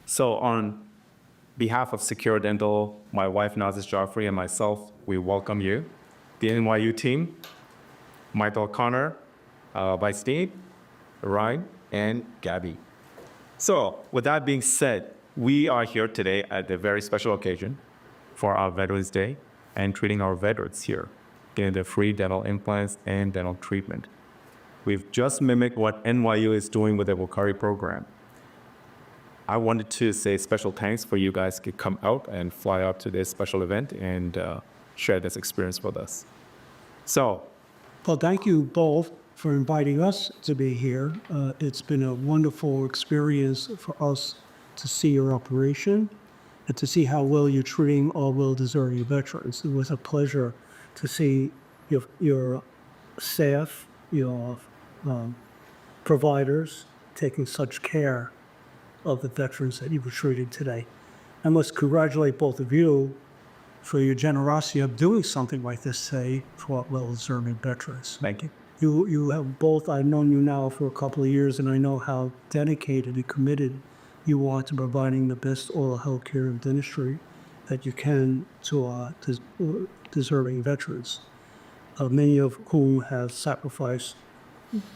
So on behalf of Secure Dental, my wife Nazish Jafri and myself, we welcome you, the NYU team, Michael Connor, Vice Dean, Ryan, and Gabby. So with that being said, we are here today at a very special occasion for our Veterans Day and treating our veterans here, getting their free dental implants and dental treatment. We've just mimicked what NYU is doing with the VOCARE program. I wanted to say special thanks for you guys to come out and fly up to this special event and share this experience with us. So, Well, thank you both for inviting us to be here. It's been a wonderful experience for us to see your operation and to see how well you're treating our well-deserving veterans. It was a pleasure to see your staff, your providers taking such care of the veterans that you were treating today. I must congratulate both of you for your generosity of doing something like this today for our well-deserving veterans. thank you. You have both, I've known you now for a couple of years, and I know how dedicated and committed you are to providing the best oral health care and dentistry that you can to deserving veterans, many of whom have sacrificed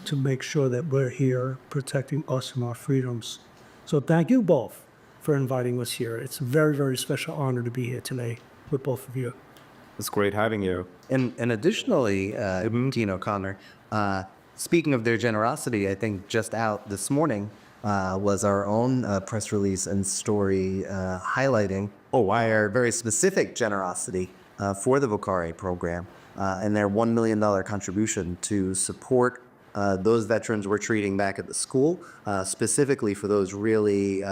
to make sure that we're here protecting us and our freedoms. So thank you both for inviting us here. It's a very, very special honor to be here today with both of you. It's great having you. And additionally, Dean O'Connor, speaking of their generosity, I think just out this morning was our own press release and story highlighting our very specific generosity for the VOCARE program and their $1 million contribution to support those veterans we're treating back at the school, specifically for those really,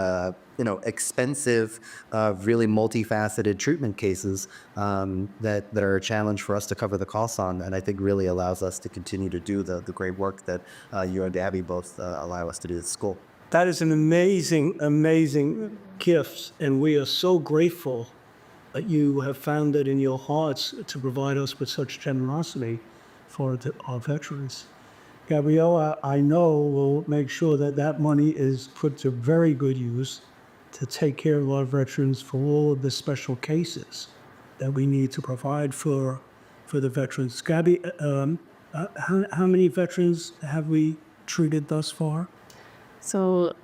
expensive, really multifaceted treatment cases that are a challenge for us to cover the costs on, and I think really allows us to continue to do the great work that you and Gabby both allow us to do at school. That is an amazing, amazing gift, and we are so grateful that you have found it in your hearts to provide us with such generosity for our veterans. Gabriella, I know, will make sure that that money is put to very good use to take care of our veterans for all of the special cases that we need to provide for the veterans. Gabby, how many veterans have we treated thus far? So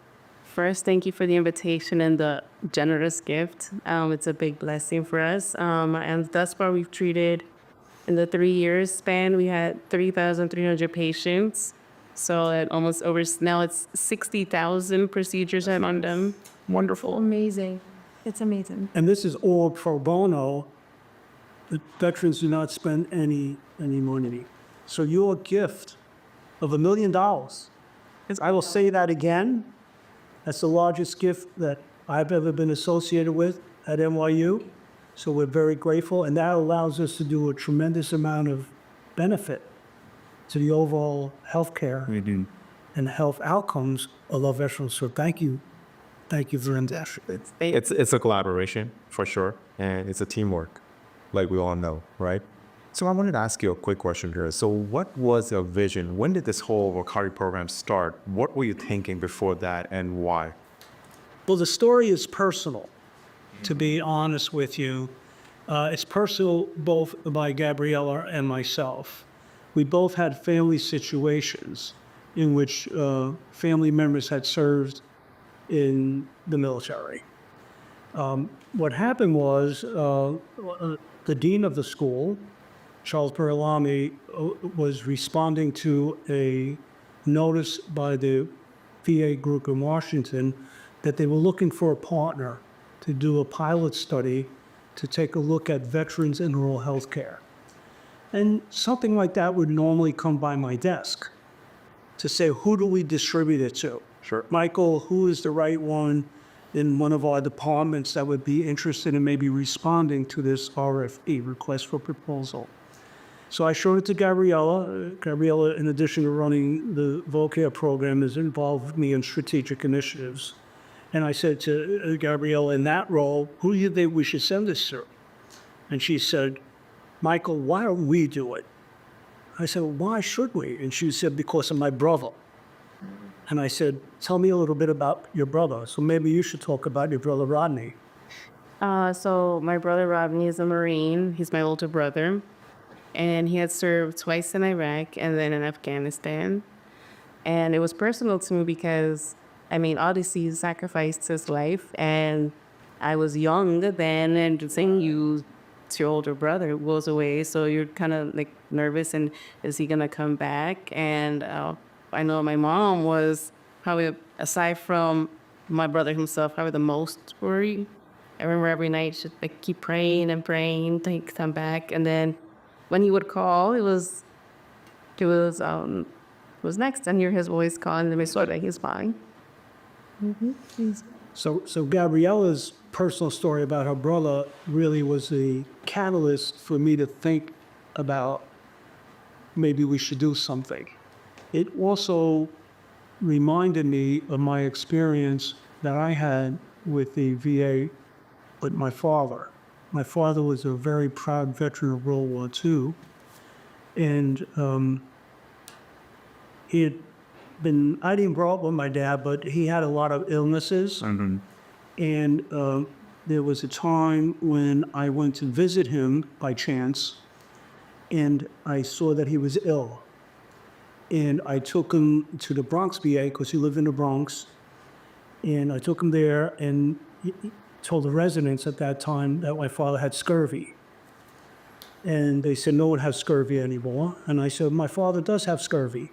first, thank you for the invitation and the generous gift. It's a big blessing for us. And thus far, we've treated, in the 3 years span, we had 3,300 patients. So at almost over, now it's 60,000 procedures I've done them. Wonderful. Amazing. It's amazing. And this is all pro bono. The veterans do not spend any money. So your gift of $1 million, I will say that again, that's the largest gift that I've ever been associated with at NYU. So we're very grateful, and that allows us to do a tremendous amount of benefit to the overall healthcare and health outcomes of our veterans. So thank you very much. It's a collaboration for sure, and it's a teamwork, like we all know, right? So I wanted to ask you a quick question here. So what was your vision? When did this whole VOCARE program start? What were you thinking before that, and why? Well, the story is personal, to be honest with you. It's personal both by Gabriella and myself. We both had family situations in which family members had served in the military. What happened was the dean of the school, Charles Berlami, was responding to a notice by the VA group in Washington that they were looking for a partner to do a pilot study to take a look at veterans in rural health care. And something like that would normally come by my desk to say, who do we distribute it to? Sure. Michael, who is the right one in one of our departments that would be interested in maybe responding to this RFP, request for proposal? So I showed it to Gabriella. Gabriella, in addition to running the VOCARE program, has involved me in strategic initiatives. And I said to Gabriella, in that role, who do you think we should send this to? And she said, Michael, why don't we do it? I said, well, why should we? And she said, because of my brother. And I said, tell me a little bit about your brother. So maybe you should talk about your brother, Rodney. So my brother Rodney is a Marine. He's my older brother. And he had served twice in Iraq and then in Afghanistan. And it was personal to me because, I mean, obviously he sacrificed his life. And I was young then, and the thing it's your older brother who goes away. So you're kind of like nervous, and is he going to come back? And I know my mom was probably, aside from my brother himself, probably the most worried. I remember every night she'd like keep praying and praying to come back. And then when he would call, it was next, and hear his voice calling, and we saw that he's fine. So Gabriella's personal story about her brother really was the catalyst for me to think about maybe we should do something. It also reminded me of my experience that I had with the VA with my father. My father was a very proud veteran of World War II, and he had been, I didn't grow up with my dad, but he had a lot of illnesses. And there was a time when I went to visit him by chance, and I saw that he was ill. And I took him to the Bronx VA because he lived in the Bronx. And I took him there and told the residents at that time that my father had scurvy. And they said, no one has scurvy anymore. And I said, my father does have scurvy.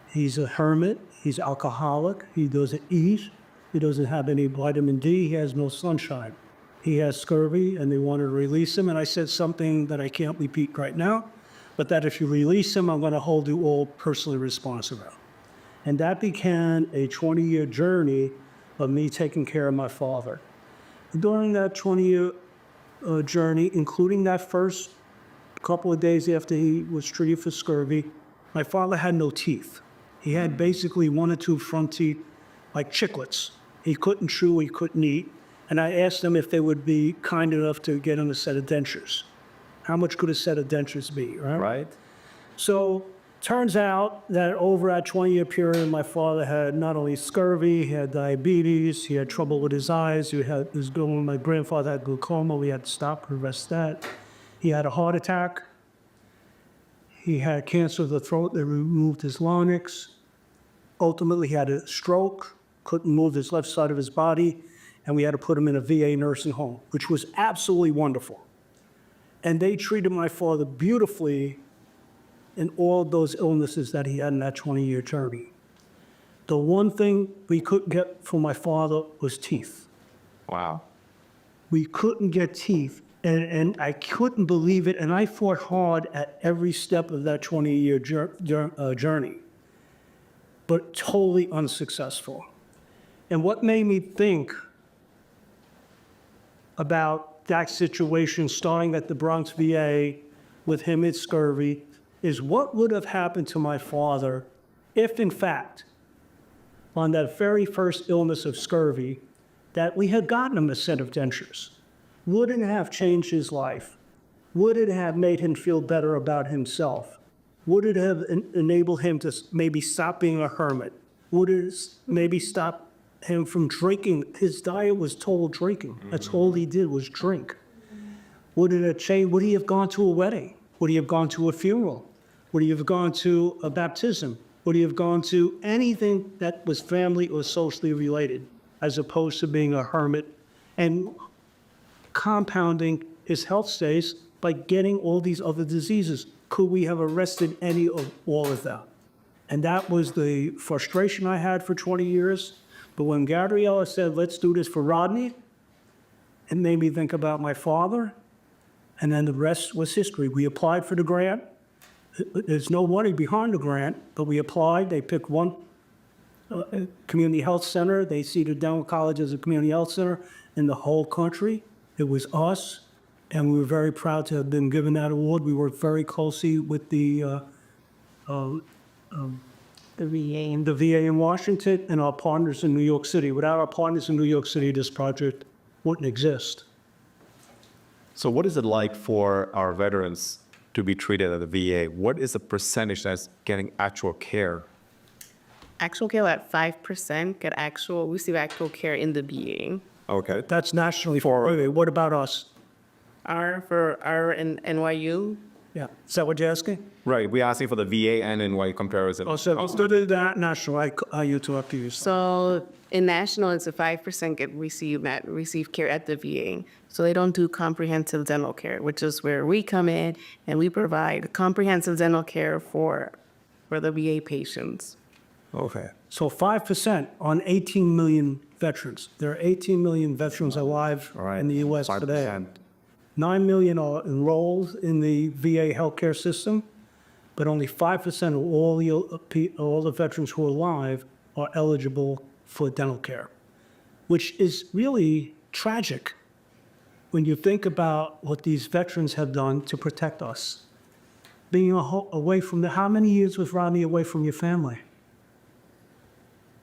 He's a hermit. He's alcoholic. He doesn't eat. He doesn't have any vitamin D. He has no sunshine. He has scurvy, and they wanted to release him. And I said something that I can't repeat right now, but that if you release him, I'm going to hold you all personally responsible. And that began a 20-year journey of me taking care of my father. During that 20-year journey, including that first couple of days after he was treated for scurvy, my father had no teeth. He had basically one or two front teeth, like chiclets. He couldn't chew, he couldn't eat. And I asked them if they would be kind enough to get him a set of dentures. How much could a set of dentures be, right? Right. So turns out that over that 20-year period, my father had not only scurvy, he had diabetes, he had trouble with his eyes, my grandfather had glaucoma, we had to stop and arrest that. He had a heart attack. He had cancer of the throat. They removed his larynx. Ultimately, he had a stroke, couldn't move his left side of his body, and we had to put him in a VA nursing home, which was absolutely wonderful. And they treated my father beautifully in all those illnesses that he had in that 20-year journey. The one thing we couldn't get from my father was teeth. Wow. We couldn't get teeth, and I couldn't believe it, and I fought hard at every step of that 20-year journey, but totally unsuccessful. And what made me think about that situation starting at the Bronx VA with him at scurvy is what would have happened to my father if, in fact, on that very first illness of scurvy, that we had gotten him a set of dentures. Would it have changed his life? Would it have made him feel better about himself? Would it have enabled him to maybe stop being a hermit? Would it maybe stop him from drinking? His diet was total drinking. That's all he did was drink. Would it have changed? Would he have gone to a wedding? Would he have gone to a funeral? Would he have gone to a baptism? Would he have gone to anything that was family or socially related, as opposed to being a hermit and compounding his health status by getting all these other diseases? Could we have arrested any of all of that? And that was the frustration I had for 20 years. But when Gabriella said, let's do this for Rodney, it made me think about my father, and then the rest was history. We applied for the grant. There's no money behind the grant, but we applied. They picked one community health center. They seated Dental College as a community health center in the whole country. It was us, and we were very proud to have been given that award. We worked very closely with the VA in Washington and our partners in New York City. Without our partners in New York City, this project wouldn't exist. So what is it like for our veterans to be treated at the VA? What is the percentage that's getting actual care? actual care at 5% get receive actual care in the VA. Okay. That's nationally for, wait, wait, what about us? For our in NYU, Yeah, is that what you're asking? Right. We're asking for the VA and NYU comparison. Oh, so that national, I interrupt you. so in national, it's a 5% receive care at the VA. So they don't do comprehensive dental care, which is where we come in and we provide comprehensive dental care for the VA patients. Okay. So 5% on 18 million veterans. There are 18 million veterans alive in the U.S. today. 5%. 9 million are enrolled in the VA healthcare system, but only 5% of all the veterans who are alive are eligible for dental care, which is really tragic when you think about what these veterans have done to protect us. Being away from how many years was Rodney away from your family?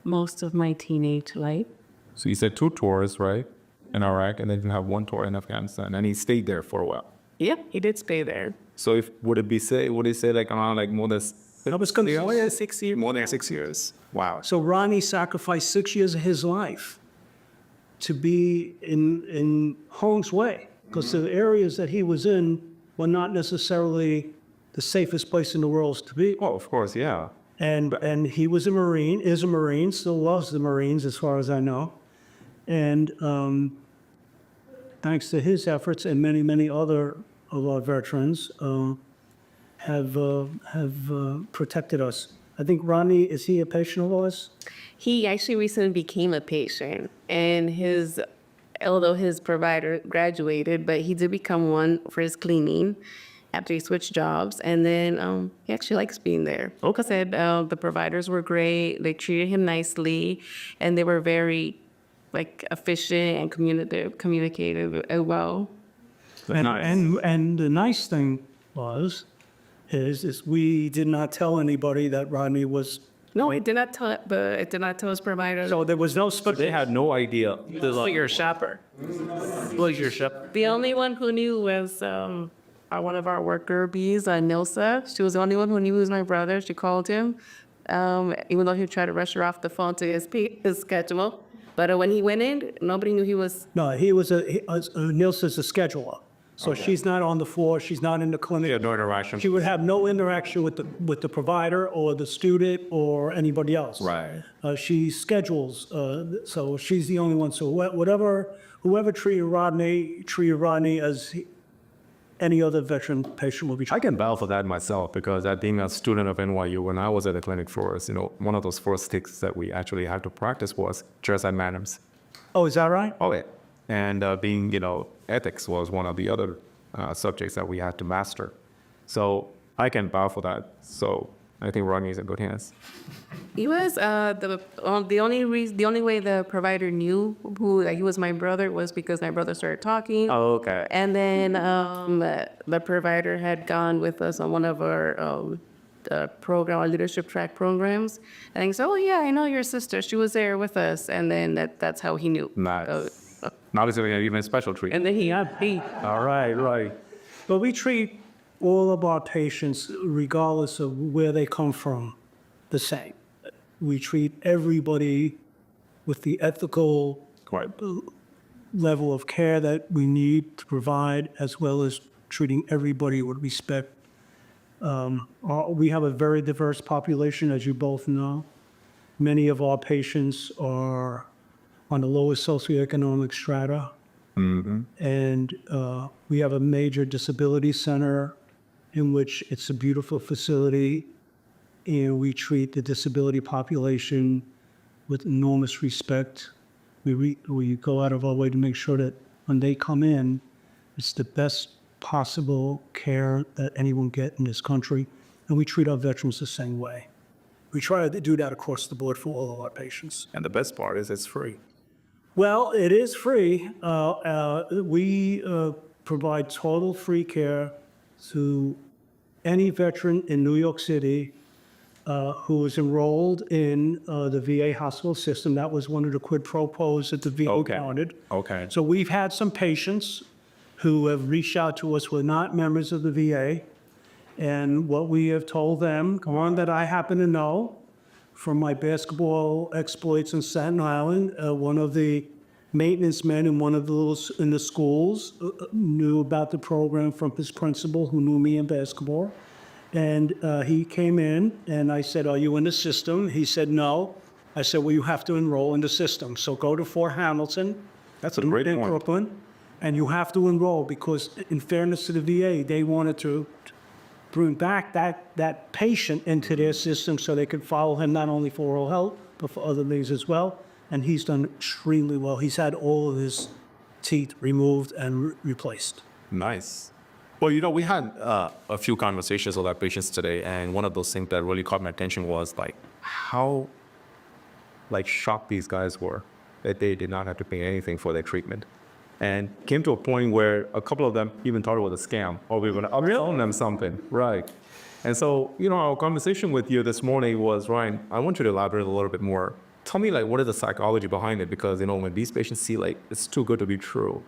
Most of my teenage life. So you said 2 tours, right? In Iraq, and then you have 1 tour in Afghanistan, and he stayed there for a while. Yeah, he did stay there. So would he say like around like more than 6 years. more than 6 years? Wow. So Ronnie sacrificed 6 years of his life to be in harm's way, because the areas that he was in were not necessarily the safest place in the world to be. Oh, of course, yeah. And he was a Marine, is a Marine, still loves the Marines as far as I know. And thanks to his efforts and many, many other of our veterans have protected us. I think Ronnie, is he a patient of ours? He actually recently became a patient, and although his provider graduated, but he did become one for his cleaning after he switched jobs, and then he actually likes being there. Like I said, the providers were great. They treated him nicely, and they were very efficient and communicative as well. And the nice thing is we did not tell anybody that Rodney was. No, it did not tell. But it did not tell his provider. So there was no special. They had no idea. Well, you're a shopper. Well, you're a shopper. The only one who knew was one of our worker bees, Nilsa. She was the only one who knew he was my brother. She called him, even though he tried to rush her off the phone to his schedule. But when he went in, nobody knew he was. No, he was Nilsa's a scheduler. So she's not on the floor. She's not in the clinic. Yeah, no interaction. She would have no interaction with the provider or the student or anybody else. Right. She schedules, so she's the only one. So whoever treated Rodney as any other veteran patient will be I treated. can vouch for that myself because being a student of NYU, when I was at the clinic floors, one of those first things that we actually had to practice was chairside manners. Oh, is that right? Oh, yeah. And being, ethics was one of the other subjects that we had to master. So I can vouch for that. So I think Rodney is in good hands. He was the only way the provider knew he was my brother was because my brother started talking. Oh, okay. And then the provider had gone with us on one of our our leadership track programs. And he said, "Oh yeah, I know your sister. She was there with us." And then that's how he knew. Nice. Now it's even a special treat. And then he got beat. All right. But we treat all of our patients, regardless of where they come from, the same. We treat everybody with the ethical level of care that we need to provide, as well as treating everybody with respect. We have a very diverse population, as you both know. Many of our patients are on the lowest socioeconomic strata. Mm-hmm. And we have a major disability center in which it's a beautiful facility, and we treat the disability population with enormous respect. We go out of our way to make sure that when they come in, it's the best possible care that anyone get in this country, and we treat our veterans the same way. We try to do that across the board for all of our patients. And the best part is it's free. Well, it is free. We provide total free care to any veteran in New York City who is enrolled in the VA hospital system. That was one of the quid pro quos that the VA wanted. Okay. So we've had some patients who have reached out to us who are not members of the VA. And what we have told them, one that I happen to know, from my basketball exploits in Staten Island. One of the maintenance men in one of in the schools knew about the program from his principal, who knew me in basketball. And he came in, and I said, "Are you in the system?" He said, "No." I said, "Well, you have to enroll in the system. So go to Fort Hamilton." That's a great in point. Brooklyn, and you have to enroll because, in fairness to the VA, they wanted to bring back that patient into their system so they could follow him not only for oral health, but for other things as well. And he's done extremely well. He's had all of his teeth removed and replaced. Nice. Well, we had a few conversations with our patients today, and one of those things that really caught my attention was like how shocked these guys were that they did not have to pay anything for their treatment. And came to a point where a couple of them even thought it was a scam, or we were going to upsell them something. Right. And so, our conversation with you this morning was, Ryan, I want you to elaborate a little bit more. Tell me, what is the psychology behind it? Because, when these patients see, it's too good to be true.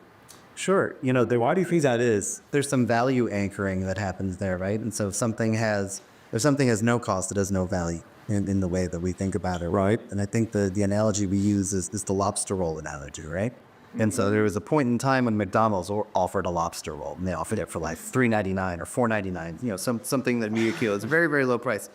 Sure. Why do you think that is? There's some value anchoring that happens there, right? And so if something has no cost, it has no value in the way that we think about it. Right. And I think the analogy we use is the lobster roll analogy, right? And so there was a point in time when McDonald's offered a lobster roll, and they offered it for $3.99 or $4.99, something that is a very, very low price.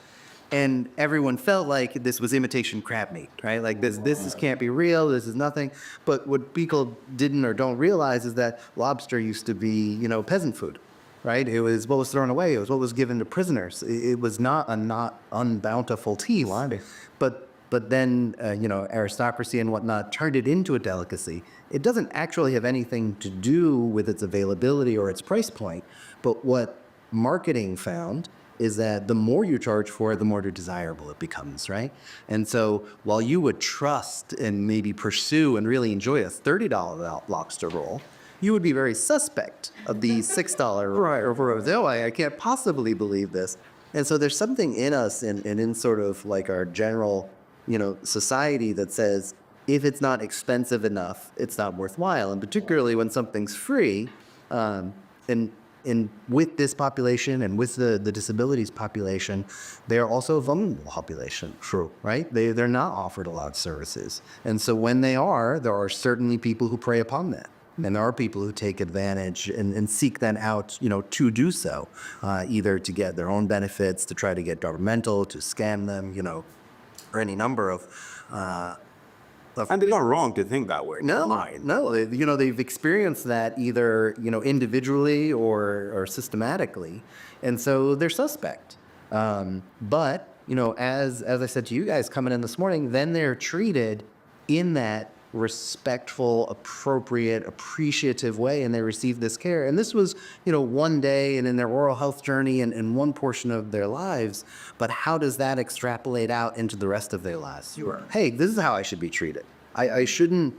And everyone felt like this was imitation crab meat, right? Like this can't be real, this is nothing. But what people didn't or don't realize is that lobster used to be, peasant food, right? It was what was thrown away, it was what was given to prisoners. It was not unbountiful tea, but then, aristocracy and whatnot turned it into a delicacy. It doesn't actually have anything to do with its availability or its price point, but what marketing found is that the more you charge for it, the more desirable it becomes, right? And so while you would trust and maybe pursue and really enjoy a $30 lobster roll, you would be very suspect of the $6 roll. Oh, I can't possibly believe this. And so there's something in us and in sort of like our general society that says, if it's not expensive enough, it's not worthwhile. And particularly when something's free, and with this population and with the disabilities population, they are also a vulnerable population. True. Right? They're not offered a lot of services. And so when there are certainly people who prey upon that. And there are people who take advantage and seek then out, to do so, either to get their own benefits, to try to get governmental, to scam them, or any number of And they're not wrong to think that way. No. They've experienced that either, individually or systematically. And so they're suspect. But, as I said to you guys coming in this morning, then they're treated in that respectful, appropriate, appreciative way, and they receive this care. And this was, one day and in their oral health journey and one portion of their lives. But how does that extrapolate out into the rest of their lives? Sure. Hey, this is how I should be treated. I shouldn't,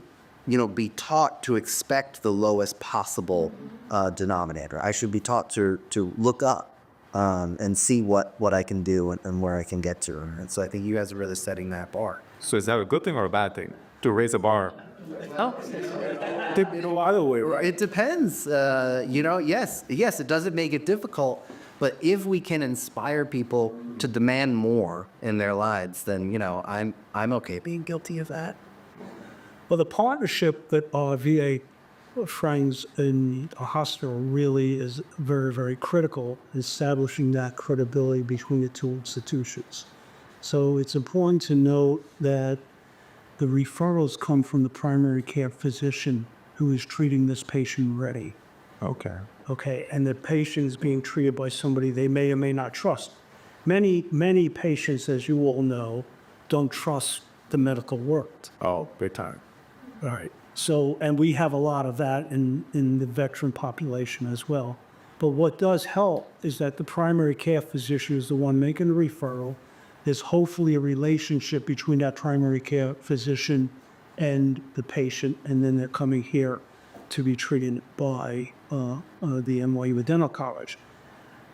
be taught to expect the lowest possible denominator. I should be taught to look up and see what I can do and where I can get to. And so I think you guys are really setting that bar. So is that a good thing or a bad thing to raise the bar? Oh, Either way, right? It depends. Yes, it doesn't make it difficult. But if we can inspire people to demand more in their lives, then, I'm okay being guilty of that. Well, the partnership that our VA friends in a hospital really is very, very critical, establishing that credibility between the two institutions. So it's important to note that the referrals come from the primary care physician who is treating this patient already. Okay, and the patient is being treated by somebody they may or may not trust. Many patients, as you all know, don't trust the medical work. Oh, big time. All right. So, and we have a lot of that in the veteran population as well. But what does help is that the primary care physician is the one making the referral. There's hopefully a relationship between that primary care physician and the patient, and then they're coming here to be treated by the NYU Dental College.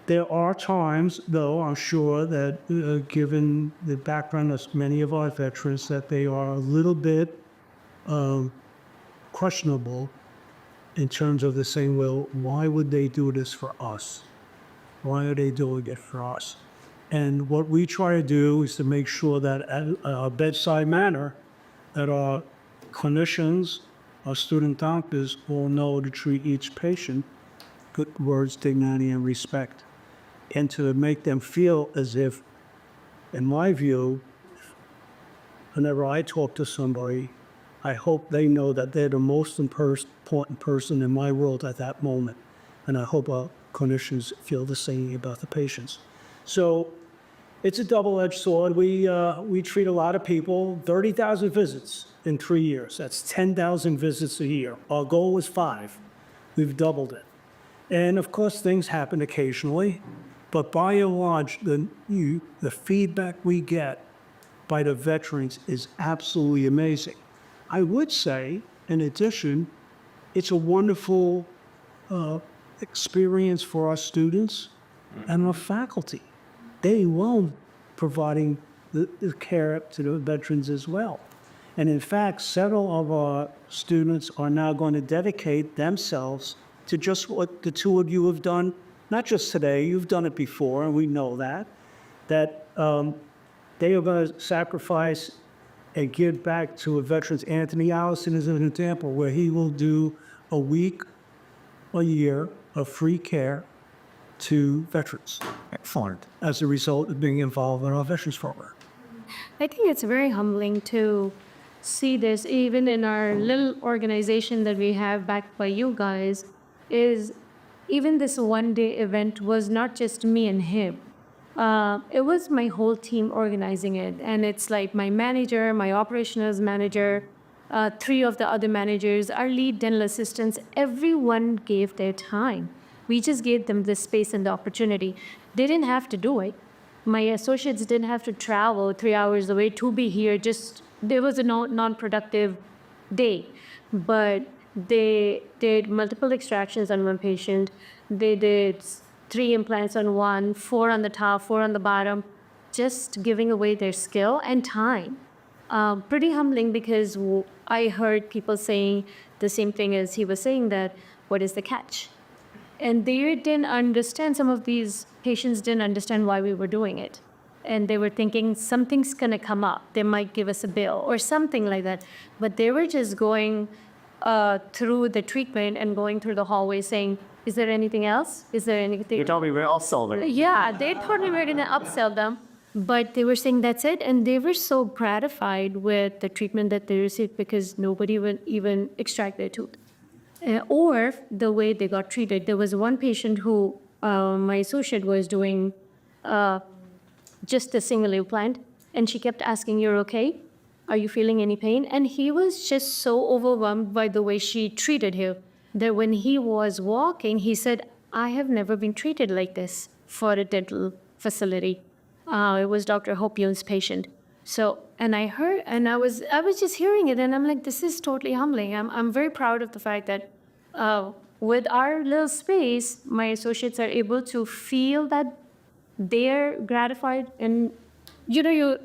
There are times, though, I'm sure that given the background of many of our veterans, that they are a little bit questionable in terms of the saying, well, why would they do this for us? Why are they doing it for us? And what we try to do is to make sure that at our bedside manner, that our clinicians, our student doctors all know to treat each patient good words, dignity, and respect. And to make them feel as if, in my view, whenever I talk to somebody, I hope they know that they're the most important person in my world at that moment. And I hope our clinicians feel the same about the patients. So it's a double-edged sword. We treat a lot of people, 30,000 visits in 3 years. That's 10,000 visits a year. Our goal was 5. We've doubled it. And of course, things happen occasionally, but by and large, the feedback we get by the veterans is absolutely amazing. I would say, in addition, it's a wonderful experience for our students and our faculty. They love providing the care to the veterans as well. And in fact, several of our students are now going to dedicate themselves to just what the two of you have done, not just today, you've done it before, and we know that they are going to sacrifice and give back to a veterans. Anthony Allison is an example where he will do a week, a year of free care to veterans. Excellent. As a result of being involved in our veterans program. I think it's very humbling to see this, even in our little organization that we have backed by you guys, is even this one-day event was not just me and him. It was my whole team organizing it. And it's like my manager, my operations manager, 3 of the other managers, our lead dental assistants, everyone gave their time. We just gave them the space and the opportunity. They didn't have to do it. My associates didn't have to travel 3 hours away to be here. Just, there was a non-productive day. But they did multiple extractions on one patient. They did 3 implants on one, 4 on the top, 4 on the bottom, just giving away their skill and time. Pretty humbling, because I heard people saying the same thing as he was saying, that what is the catch? And they didn't understand, some of these patients didn't understand why we were doing it. And they were thinking something's gonna come up. They might give us a bill or something like that. But they were just going through the treatment and going through the hallway saying, is there anything else? Is there anything? You told me we're all sold. Yeah, they thought we were gonna upsell them, but they were saying that's it. And they were so gratified with the treatment that they received, because nobody would even extract their tooth. Or the way they got treated. There was one patient who my associate was doing just a single implant, and she kept asking, you're okay? Are you feeling any pain? And he was just so overwhelmed by the way she treated him that when he was walking, he said, I have never been treated like this for a dental facility. It was Dr. Hopion's patient. So, and I heard, and I was just hearing it, and I'm like, this is totally humbling. I'm very proud of the fact that with our little space, my associates are able to feel that they're gratified, and you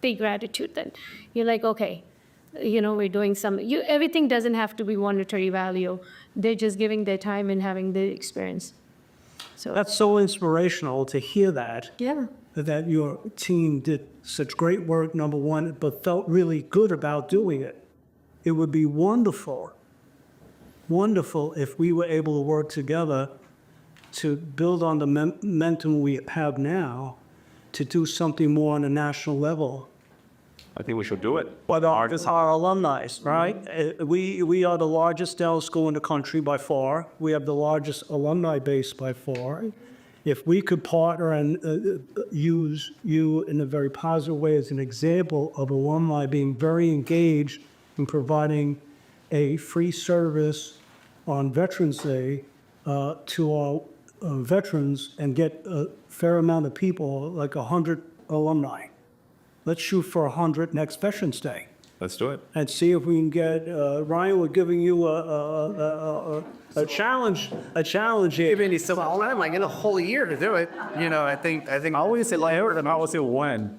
pay gratitude then. You're like, okay, we're doing something. Everything doesn't have to be monetary value. They're just giving their time and having the experience. So That's so inspirational to hear that. yeah. That your team did such great work, number one, but felt really good about doing it. It would be wonderful if we were able to work together to build on the momentum we have now to do something more on a national level. I think we should do it. But our alumni, right? We are the largest dental school in the country by far. We have the largest alumni base by far. If we could partner and use you in a very positive way as an example of alumni being very engaged in providing a free service on Veterans Day to our veterans and get a fair amount of people, like 100 alumni. Let's shoot for 100 next Veterans Day. Let's do it. And see if we can get, Ryan, we're giving you a challenge here. Even so, I'm like in a whole year to do it. I think. I always say like, and I always say when.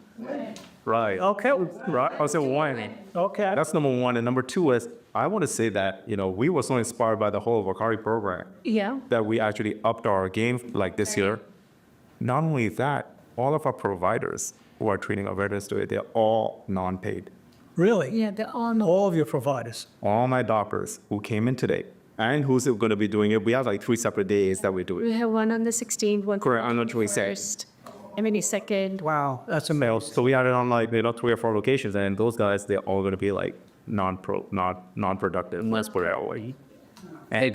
Right. Okay, Right. I say when. okay. That's number one. And number two is, I want to say that, we were so inspired by the whole VOCARE program Yeah. that we actually upped our game like this year. Not only that, all of our providers who are treating our veterans today, they're all non-paid. Really? Yeah, they're all All of your providers. All my doctors who came in today and who's going to be doing it, we have like 3 separate days that we do it. We have one on the 16th, one Correct, on the on the 22nd. 1st, and maybe 2nd. Wow, that's amazing. So we had it on like, 3 or 4 locations, and those guys, they're all going to be like non-productive unless we're away. And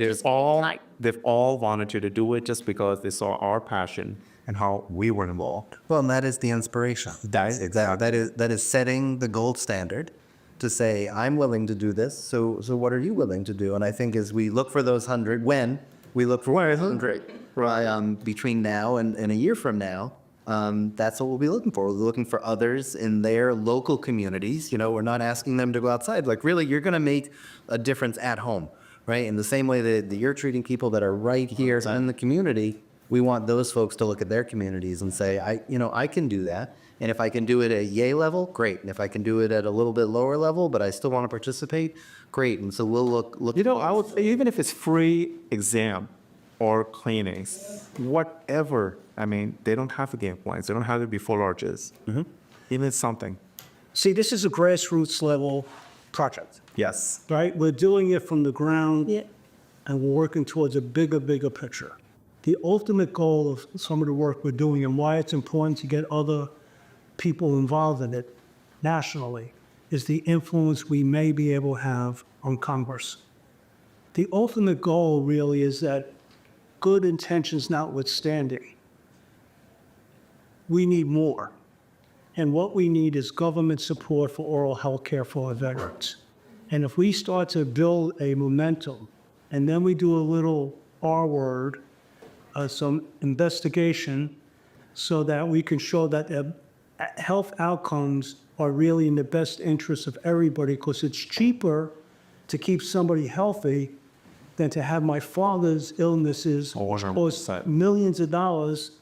they've all volunteered to do it just because they saw our passion and how we were involved. Well, and that is the inspiration. That is Exactly. That is setting the gold standard to say, I'm willing to do this. So what are you willing to do? And I think as we look for those 100, when we look for 100, between now and a year from now, that's what we'll be looking for. We're looking for others in their local communities. You know, we're not asking them to go outside. Like, really, you're going to make a difference at home, right? In the same way that you're treating people that are right here in the community, we want those folks to look at their communities and say, I can do that. And if I can do it at yay level, great. And if I can do it at a little bit lower level, but I still want to participate, great. And so we'll look. I would say even if it's free exam or cleanings, whatever. I mean, they don't have to gain points. They don't have to be full arches. Even something. See, this is a grassroots level project, Yes. right? We're doing it from the ground. Yeah. And we're working towards a bigger picture. The ultimate goal of some of the work we're doing and why it's important to get other people involved in it nationally is the influence we may be able to have on Congress. The ultimate goal really is that, good intentions notwithstanding, we need more. And what we need is government support for oral health care for our veterans. And if we start to build a momentum, and then we do a little R word, some investigation, so that we can show that health outcomes are really in the best interest of everybody, because it's cheaper to keep somebody healthy than to have my father's illnesses cost millions of dollars.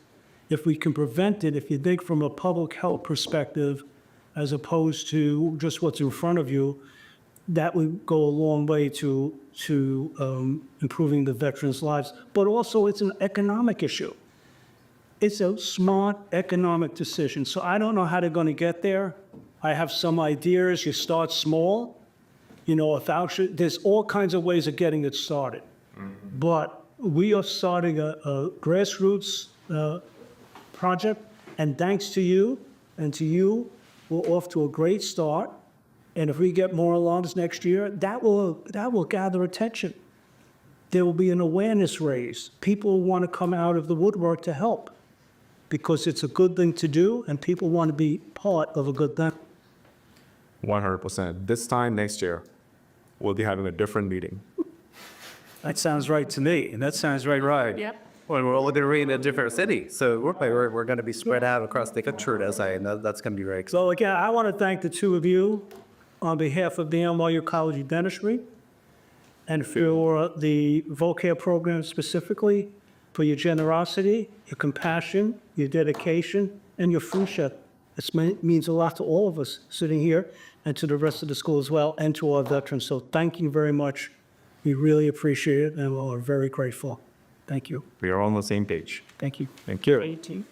If we can prevent it, if you think from a public health perspective, as opposed to just what's in front of you, that would go a long way to improving the veterans' lives. But also, it's an economic issue. It's a smart economic decision. So I don't know how they're going to get there. I have some ideas. You start small. You know, there's all kinds of ways of getting it started. But we are starting a grassroots project, and thanks to you and to you, we're off to a great start. And if we get more alums next year, that will gather attention. There will be an awareness raised. People want to come out of the woodwork to help because it's a good thing to do, and people want to be part of a good thing. 100%. This time next year, we'll be having a different meeting. That sounds right to me, and that sounds right. Yep. Well, we're all going to be in a different city, so we're going to be spread out across the country, and that's going to be very exciting. So again, I want to thank the two of you on behalf of the NYU College of Dentistry and for the VOCARE program specifically, for your generosity, your compassion, your dedication, and your friendship. It means a lot to all of us sitting here and to the rest of the school as well, and to our veterans. So thank you very much. We really appreciate it, and we're very grateful. Thank you. We are on the same page. Thank you. Thank you. Great team.